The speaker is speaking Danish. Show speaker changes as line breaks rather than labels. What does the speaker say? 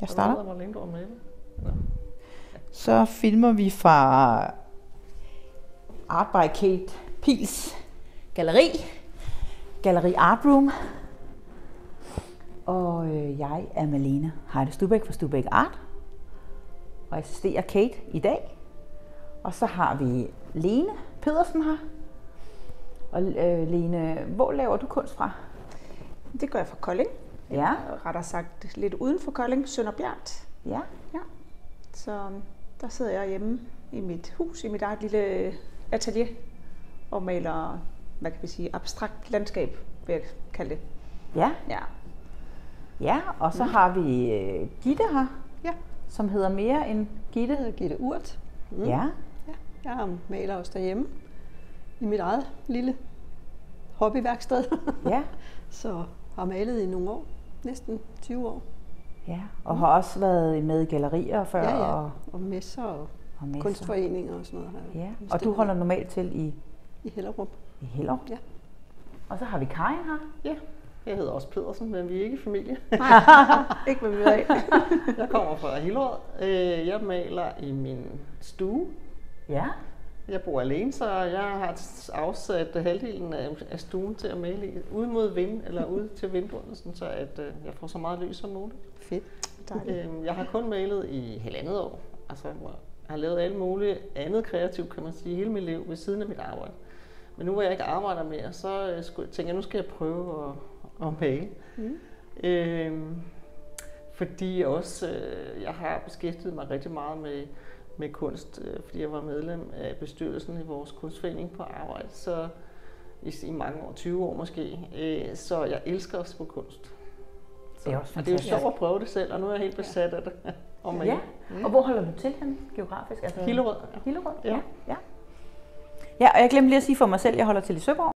Jeg starter.
Hvor længe du har malet?
Så filmer vi fra Art by Kate Pils Galleri Art Room. Og jeg er Malene Heide Stubæk fra Stubæk Art og assisterer Kate i dag. Og så har vi Lene Pedersen her. Og Lene, hvor laver du kunst fra?
Det gør jeg fra Kolding.
Ja.
Rettere sagt lidt uden for Kolding, Sønderbjerg.
Ja.
Så der sidder jeg hjemme i mit hus, i mit eget lille atelier og maler, hvad kan vi sige, abstrakt landskab, vil jeg kalde det.
Ja.
Ja.
Ja, og så har vi Gitte her,
Ja.
som hedder mere end Gitte.
Jeg hedder Gitte Urt.
Ja.
Jeg maler også derhjemme i mit eget lille hobbyværksted.
Ja.
Så har malet i nogle år, næsten 20 år.
Ja, og har også været med i gallerier før.
Ja.
Og
messer og
messer.
kunstforeninger og sådan noget.
Ja, og du holder normalt til
i Hellerup.
I Hellerup?
Ja.
Og så har vi Karin her.
Ja, jeg hedder også Pedersen, men vi er ikke familie.
Ikke hvad vi ved af.
Jeg kommer fra Hillerød. Jeg maler i min stue.
Ja.
Jeg bor alene, så jeg har afsat halvdelen af stuen til at male i, ude mod eller ude til vinduerne, så at jeg får så meget lys som muligt.
Fedt.
Jeg har kun malet i 1,5 år. Altså, jeg har lavet alt muligt andet kreativt, kan man sige, hele mit liv ved siden af mit arbejde. Men nu hvor jeg ikke arbejder mere, så tænker jeg, nu skal jeg prøve at male. Fordi også, jeg har beskæftiget mig rigtig meget med kunst, fordi jeg var medlem af bestyrelsen i vores kunstforening på arbejde, så i mange år, 20 år måske, så jeg elsker også på kunst. Så,
det er også
og det er jo sjovt at prøve det selv, og nu er jeg helt besat af det.
Ja, og hvor holder du til henne geografisk? Altså,
Hillerød.
Hillerød,
ja.
Ja, og jeg glemte lige at sige for mig selv, at jeg holder til i Søborg.